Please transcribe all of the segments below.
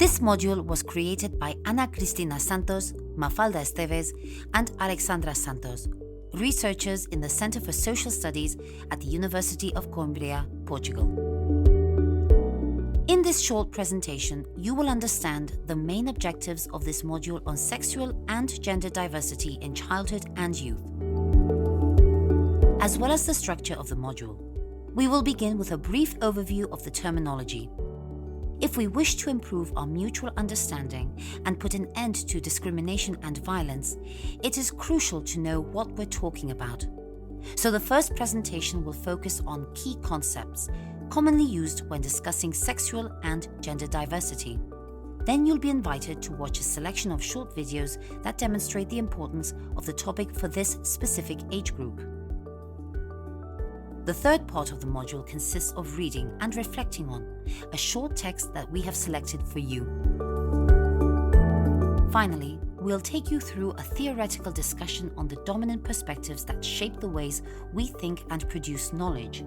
This module was created by Cristina Santos, Mafalda Esteves, and Alexandra Santos, researchers in the Center for Social Studies at the University of Coimbra, Portugal. In this short presentation, you will understand the main objectives of this module on sexual and gender diversity in childhood and youth, as well as the structure of the module. We will begin with a brief overview of the terminology. If we wish to improve our mutual understanding and put an end to discrimination and violence, it is crucial to know what we're talking about. So the first presentation will focus on key concepts, commonly used when discussing sexual and gender diversity. Then you'll be invited to watch a selection of short videos that demonstrate the importance of the topic for this specific age group. The third part of the module consists of reading and reflecting on a short text that we have selected for you. Finally, we'll take you through a theoretical discussion on the dominant perspectives that shape the ways we think and produce knowledge.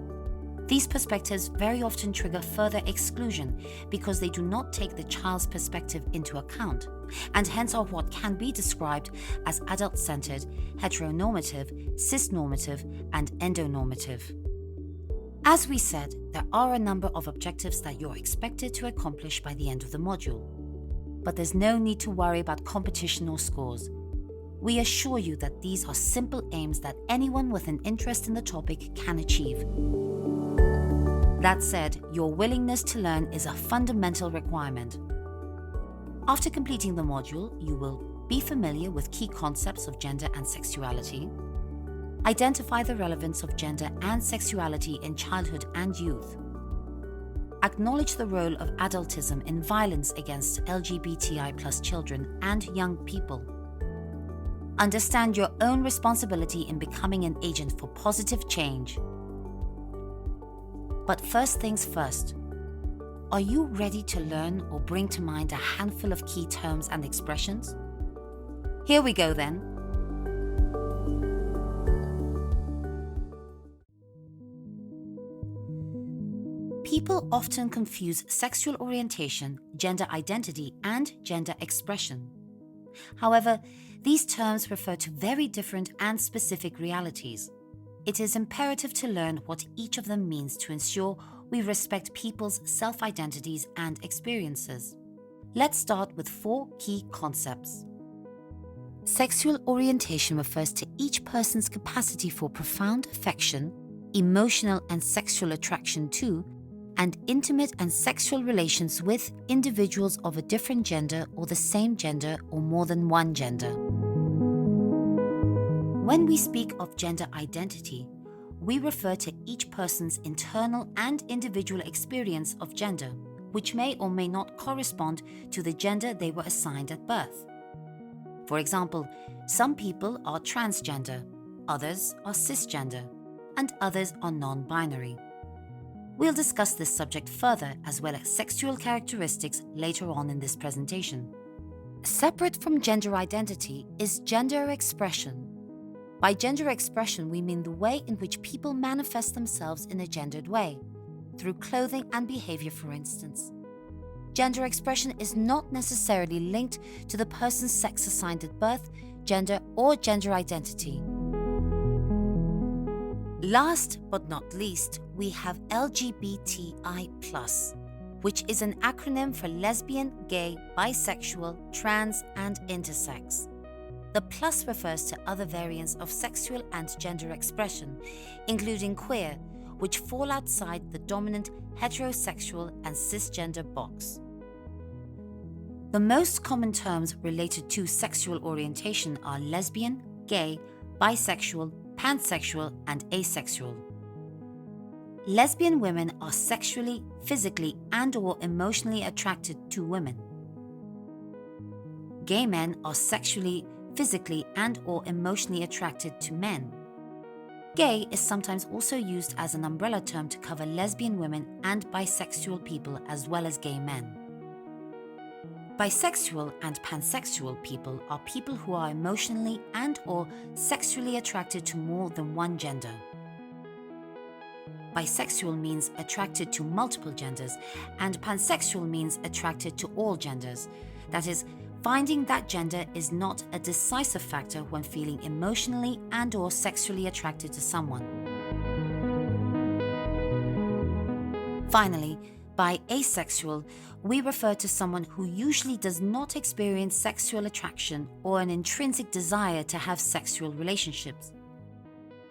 These perspectives very often trigger further exclusion because they do not take the child's perspective into account, and hence are what can be described as adult-centered, heteronormative, cisnormative, and endonormative. As we said, there are a number of objectives that you're expected to accomplish by the end of the module. But there's no need to worry about competition or scores. We assure you that these are simple aims that anyone with an interest in the topic can achieve. That said, your willingness to learn is a fundamental requirement. After completing the module, you will be familiar with key concepts of gender and sexuality, identify the relevance of gender and sexuality in childhood and youth, acknowledge the role of adultism in violence against LGBTI+ children and young people, understand your own responsibility in becoming an agent for positive change. But first things first, are you ready to learn or bring to mind a handful of key terms and expressions? Here we go then. People often confuse sexual orientation, gender identity, and gender expression. However, these terms refer to very different and specific realities. It is imperative to learn what each of them means to ensure we respect people's self-identities and experiences. Let's start with 4 key concepts. Sexual orientation refers to each person's capacity for profound affection, emotional and sexual attraction to, and intimate and sexual relations with individuals of a different gender or the same gender or more than one gender. When we speak of gender identity, we refer to each person's internal and individual experience of gender, which may or may not correspond to the gender they were assigned at birth. For example, some people are transgender, others are cisgender, and others are non-binary. We'll discuss this subject further as well as sexual characteristics later on in this presentation. Separate from gender identity is gender expression. By gender expression, we mean the way in which people manifest themselves in a gendered way, through clothing and behavior, for instance. Gender expression is not necessarily linked to the person's sex assigned at birth, gender, or gender identity. Last but not least, we have LGBTI+, which is an acronym for lesbian, gay, bisexual, trans, and intersex. The plus refers to other variants of sexual and gender expression, including queer, which fall outside the dominant heterosexual and cisgender box. The most common terms related to sexual orientation are lesbian, gay, bisexual, pansexual, and asexual. Lesbian women are sexually, physically, and/or emotionally attracted to women. Gay men are sexually, physically, and/or emotionally attracted to men. Gay is sometimes also used as an umbrella term to cover lesbian women and bisexual people as well as gay men. Bisexual and pansexual people are people who are emotionally and/or sexually attracted to more than one gender. bisexual means attracted to multiple genders, and pansexual means attracted to all genders. That is, finding that gender is not a decisive factor when feeling emotionally and/or sexually attracted to someone. Finally, by asexual, we refer to someone who usually does not experience sexual attraction or an intrinsic desire to have sexual relationships.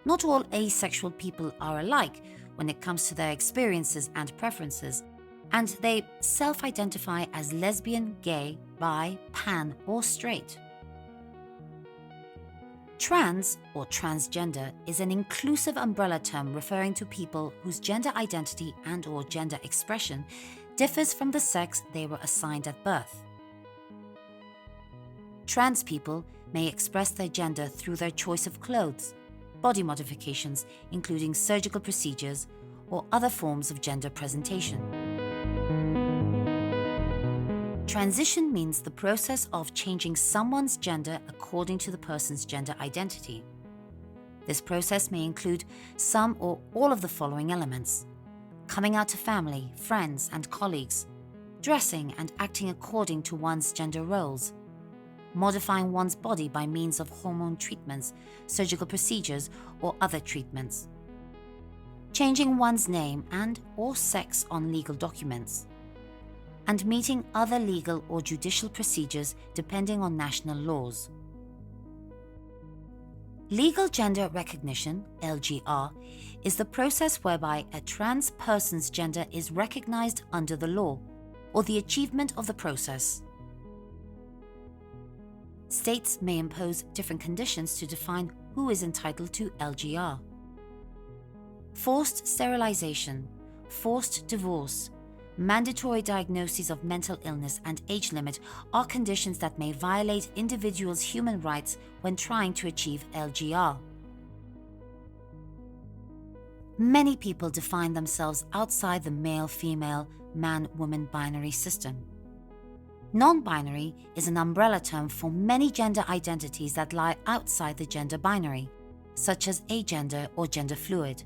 Not all asexual people are alike when it comes to their experiences and preferences, and they self-identify as lesbian, gay, bi, pan, or straight. Trans, or transgender, is an inclusive umbrella term referring to people whose gender identity and/or gender expression differs from the sex they were assigned at birth. Trans people may express their gender through their choice of clothes, body modifications, including surgical procedures, or other forms of gender presentation. Transition means the process of changing someone's gender according to the person's gender identity. This process may include some or all of the following elements: coming out to family, friends, and colleagues, dressing and acting according to one's gender roles, modifying one's body by means of hormone treatments, surgical procedures, or other treatments, changing one's name and/or sex on legal documents, and meeting other legal or judicial procedures depending on national laws. Legal gender recognition, LGR, is the process whereby a trans person's gender is recognized under the law, or the achievement of the process. States may impose different conditions to define who is entitled to LGR. Forced sterilization, forced divorce, mandatory diagnoses of mental illness and age limit are conditions that may violate individuals' human rights when trying to achieve LGR. Many people define themselves outside the male-female, man-woman binary system. Non-binary is an umbrella term for many gender identities that lie outside the gender binary, such as agender or gender fluid.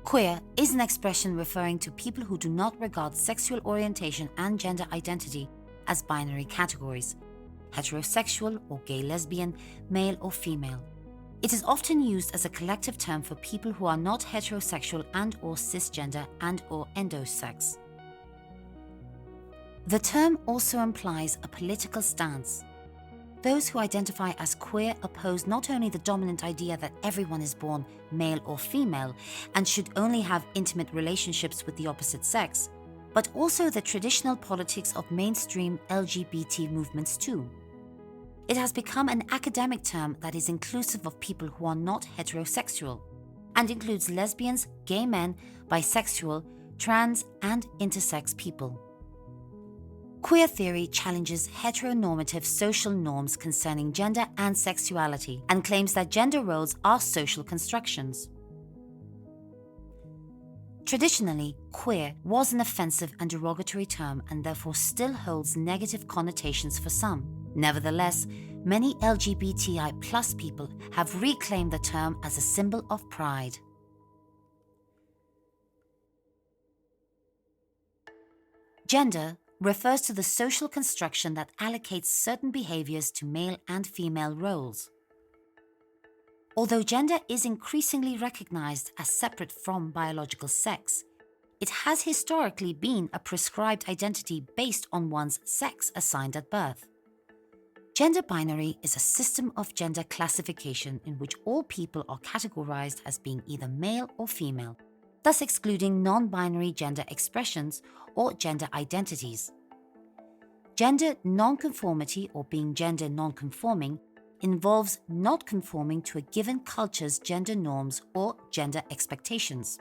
Queer is an expression referring to people who do not regard sexual orientation and gender identity as binary categories: heterosexual or gay lesbian, male or female. It is often used as a collective term for people who are not heterosexual and/or cisgender and/or endosex. The term also implies a political stance. Those who identify as queer oppose not only the dominant idea that everyone is born male or female and should only have intimate relationships with the opposite sex, but also the traditional politics of mainstream LGBT movements too. It has become an academic term that is inclusive of people who are not heterosexual and includes lesbians, gay men, bisexual, trans, and intersex people. Queer theory challenges heteronormative social norms concerning gender and sexuality and claims that gender roles are social constructions. Traditionally, queer was an offensive and derogatory term and therefore still holds negative connotations for some. Nevertheless, many LGBTI+ people have reclaimed the term as a symbol of pride. Gender refers to the social construction that allocates certain behaviors to male and female roles. Although gender is increasingly recognized as separate from biological sex, it has historically been a prescribed identity based on one's sex assigned at birth. Gender binary is a system of gender classification in which all people are categorized as being either male or female, thus excluding non-binary gender expressions or gender identities. Gender nonconformity, or being gender nonconforming, involves not conforming to a given culture's gender norms or gender expectations.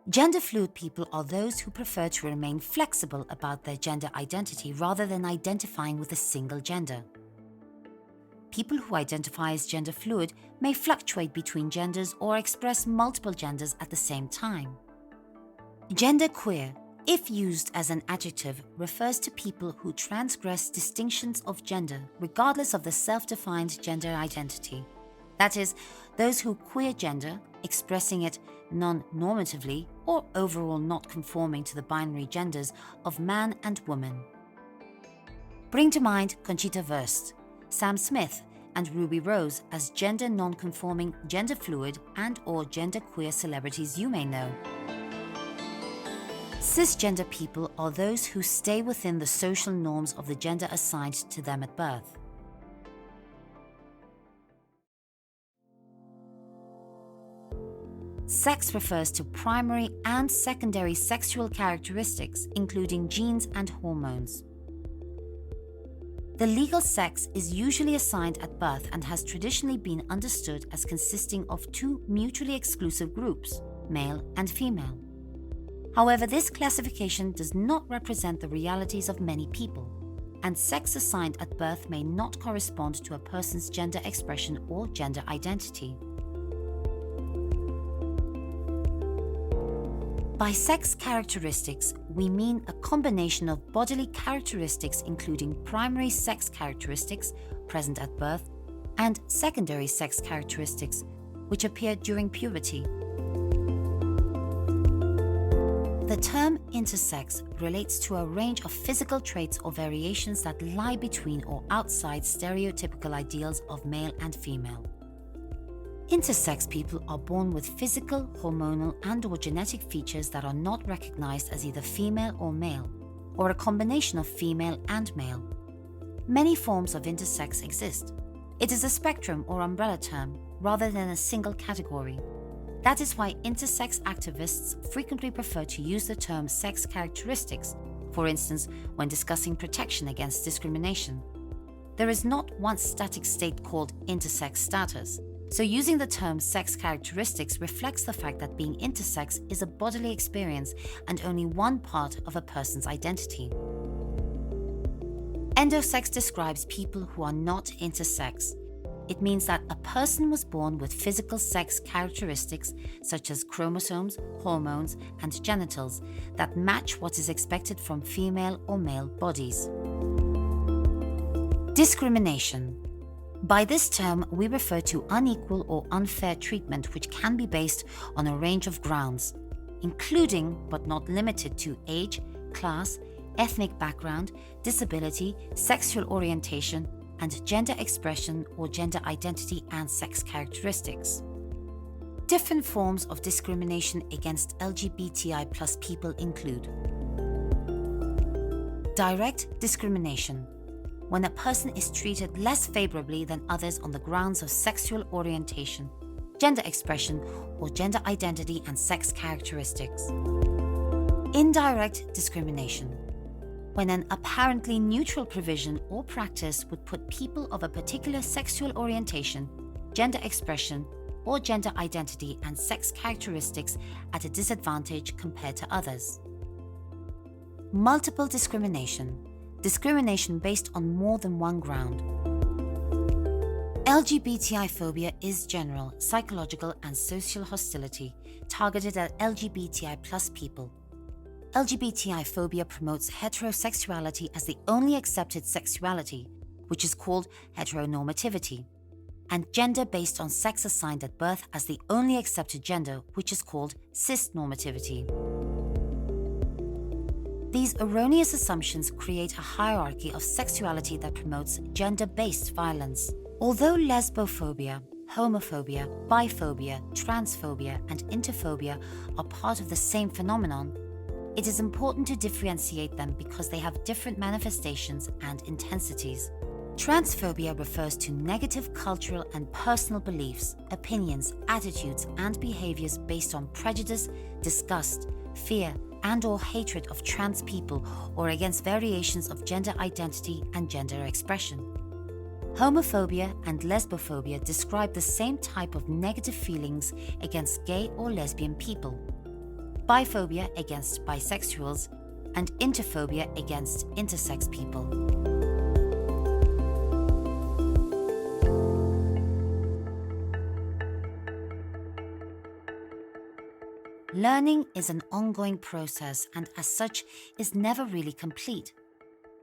Gender fluid people are those who prefer to remain flexible about their gender identity rather than identifying with a single gender. People who identify as gender fluid may fluctuate between genders or express multiple genders at the same time. Genderqueer, if used as an adjective, refers to people who transgress distinctions of gender regardless of the self-defined gender identity. That is, those who queer gender, expressing it non-normatively or overall not conforming to the binary genders of man and woman. Bring to mind Conchita Wurst, Sam Smith, and Ruby Rose as gender non-conforming, gender fluid and or gender queer celebrities you may know. Cisgender people are those who stay within the social norms of the gender assigned to them at birth. Sex refers to primary and secondary sexual characteristics, including genes and hormones. The legal sex is usually assigned at birth and has traditionally been understood as consisting of two mutually exclusive groups, male and female. However, this classification does not represent the realities of many people, and sex assigned at birth may not correspond to a person's gender expression or gender identity. By sex characteristics, we mean a combination of bodily characteristics including primary sex characteristics present at birth and secondary sex characteristics which appear during puberty. The term intersex relates to a range of physical traits or variations that lie between or outside stereotypical ideals of male and female. Intersex people are born with physical, hormonal and/or genetic features that are not recognized as either female or male, or a combination of female and male. Many forms of intersex exist. It is a spectrum or umbrella term rather than a single category. That is why intersex activists frequently prefer to use the term sex characteristics, for instance, when discussing protection against discrimination. There is not one static state called intersex status. So using the term sex characteristics reflects the fact that being intersex is a bodily experience and only one part of a person's identity. Endosex describes people who are not intersex. It means that a person was born with physical sex characteristics such as chromosomes, hormones, and genitals that match what is expected from female or male bodies. Discrimination. By this term, we refer to unequal or unfair treatment which can be based on a range of grounds, including but not limited to age, class, ethnic background, disability, sexual orientation, and gender expression or gender identity and sex characteristics. Different forms of discrimination against LGBTI+ people include direct discrimination, when a person is treated less favorably than others on the grounds of sexual orientation, gender expression, or gender identity and sex characteristics. Indirect discrimination, when an apparently neutral provision or practice would put people of a particular sexual orientation, gender expression, or gender identity and sex characteristics at a disadvantage compared to others. Multiple discrimination, discrimination based on more than one ground. LGBTI phobia is general, psychological and social hostility targeted at LGBTI+ people. LGBTI phobia promotes heterosexuality as the only accepted sexuality, which is called heteronormativity, and gender based on sex assigned at birth as the only accepted gender, which is called cisnormativity. These erroneous assumptions create a hierarchy of sexuality that promotes gender-based violence. Although lesbophobia, homophobia, biphobia, transphobia, and interphobia are part of the same phenomenon, it is important to differentiate them because they have different manifestations and intensities. Transphobia refers to negative cultural and personal beliefs, opinions, attitudes, and behaviors based on prejudice, disgust, fear, and/or hatred of trans people or against variations of gender identity and gender expression. Homophobia and lesbophobia describe the same type of negative feelings against gay or lesbian people. Biphobia against bisexuals, and interphobia against intersex people. Learning is an ongoing process and as such is never really complete.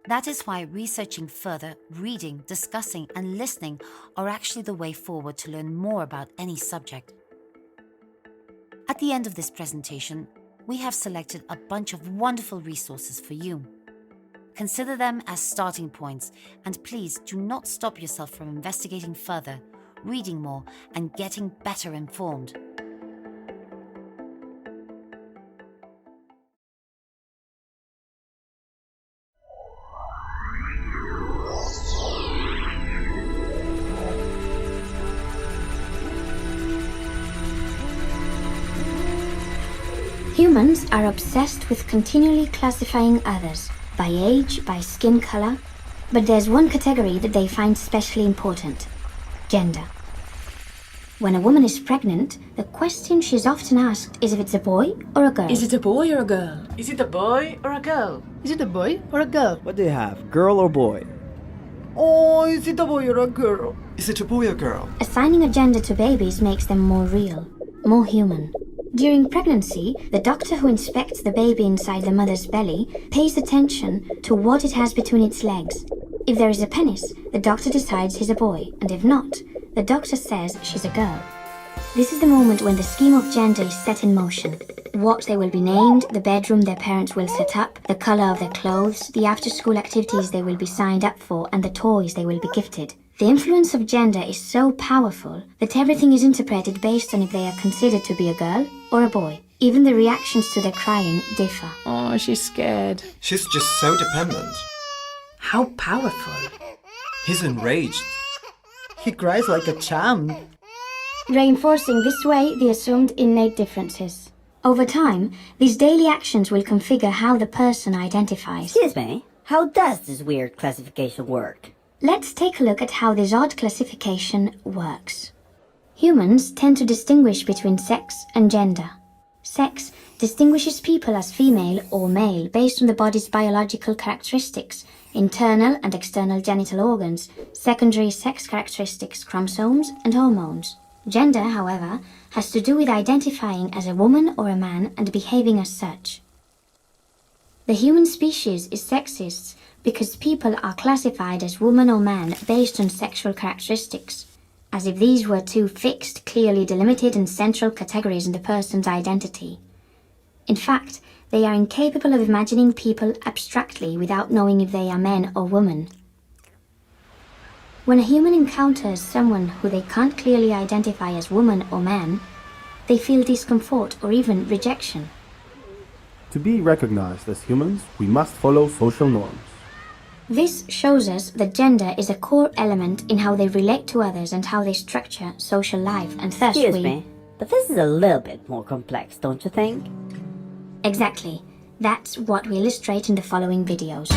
That is why researching further, reading, discussing, and listening are actually the way forward to learn more about any subject. At the end of this presentation, we have selected a bunch of wonderful resources for you. Consider them as starting points, and please do not stop yourself from investigating further, reading more, and getting better informed. Humans are obsessed with continually classifying others, by age, by skin color, but there's one category that they find especially important: gender. When a woman is pregnant, the question she's often asked is if it's a boy or a girl. Is it a boy or a girl? Is it a boy or a girl? Is it a boy or a girl? What do you have, girl or boy? Oh, is it a boy or a girl? Is it a boy or girl? Assigning a gender to babies makes them more real, more human. During pregnancy, the doctor who inspects the baby inside the mother's belly pays attention to what it has between its legs. If there is a penis, the doctor decides he's a boy, and if not, the doctor says she's a girl. This is the moment when the scheme of gender is set in motion. What they will be named, the bedroom their parents will set up, the color of their clothes, the after-school activities they will be signed up for, and the toys they will be gifted. The influence of gender is so powerful that everything is interpreted based on if they are considered to be a girl or a boy. Even the reactions to their crying differ. Oh, she's scared. She's just so dependent. How powerful. He's enraged. He cries like a champ. Reinforcing this way the assumed innate differences. Over time, these daily actions will configure how the person identifies. Excuse me, how does this weird classification work? Let's take a look at how this odd classification works. Humans tend to distinguish between sex and gender. Sex distinguishes people as female or male based on the body's biological characteristics, internal and external genital organs, secondary sex characteristics, chromosomes, and hormones. Gender, however, has to do with identifying as a woman or a man and behaving as such. The human species is sexist because people are classified as woman or man based on sexual characteristics, as if these were two fixed, clearly delimited and central categories in the person's identity. In fact, they are incapable of imagining people abstractly without knowing if they are men or women. When a human encounters someone who they can't clearly identify as woman or man, they feel discomfort or even rejection. To be recognized as humans, we must follow social norms. This shows us that gender is a core element in how they relate to others and how they structure social life, and thus Excuse me, but this is a little bit more complex, don't you think? Exactly. That's what we illustrate in the following videos.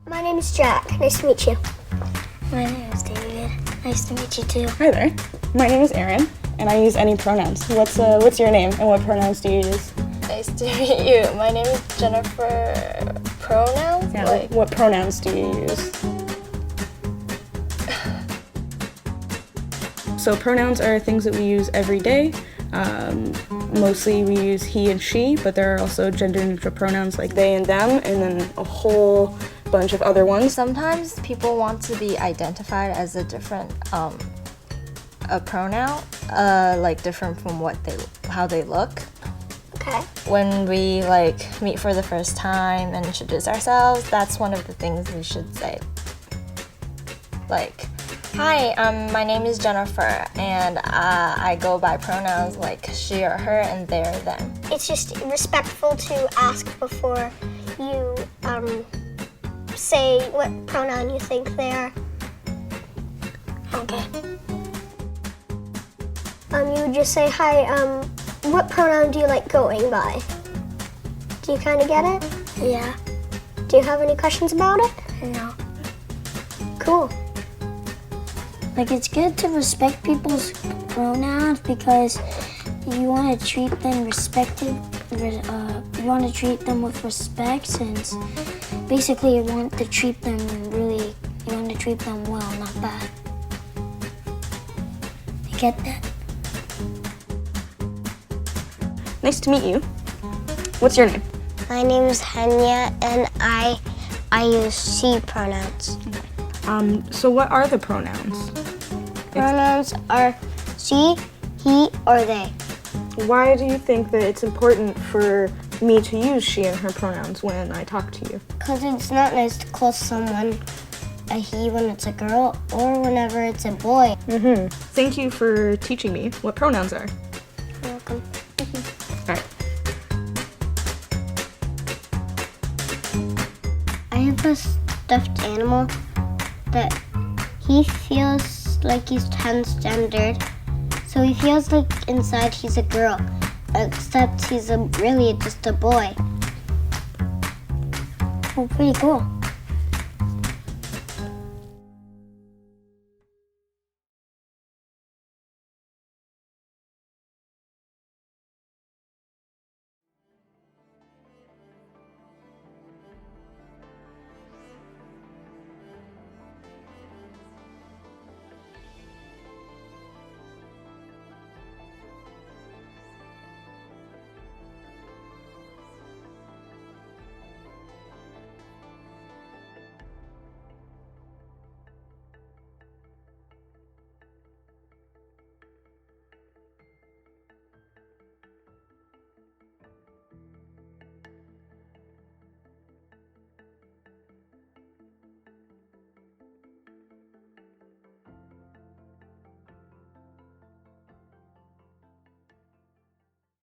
My name is Jack. Nice to meet you. My name is David. Nice to meet you too. Hi there. My name is Erin, and I use any pronouns. What's your name, and what pronouns do you use? Nice to meet you. My name is Jennifer. Pronouns? Yeah. What pronouns do you use? So pronouns are things that we use every day. Mostly we use he and she, but there are also gender-neutral pronouns like they and them, and then a whole bunch of other ones. Sometimes people want to be identified as a different a pronoun, like different from how they look. Okay. When we like meet for the first time and introduce ourselves, that's one of the things we should say. Like, hi, my name is Jennifer, and I go by pronouns like she or her and they or them. It's just respectful to ask before you say what pronoun you think they are. Okay. You would just say, hi, what pronoun do you like going by? Do you kind of get it? Yeah. Do you have any questions about it? No. Cool. Like, it's good to respect people's pronouns because you want to treat them you want to treat them with respect, since basically you want to treat them well, not bad. You get that? Nice to meet you. What's your name? My name is Henya, and I use she pronouns. So what are the pronouns? Pronouns are she, he, or they. Why do you think that it's important for me to use she and her pronouns when I talk to you? Because it's not nice to call someone a he when it's a girl or whenever it's a boy. Thank you for teaching me what pronouns are. You're welcome. All right. I have a stuffed animal that he feels like he's transgendered. So he feels like inside he's a girl, except he's really just a boy. Oh, pretty cool.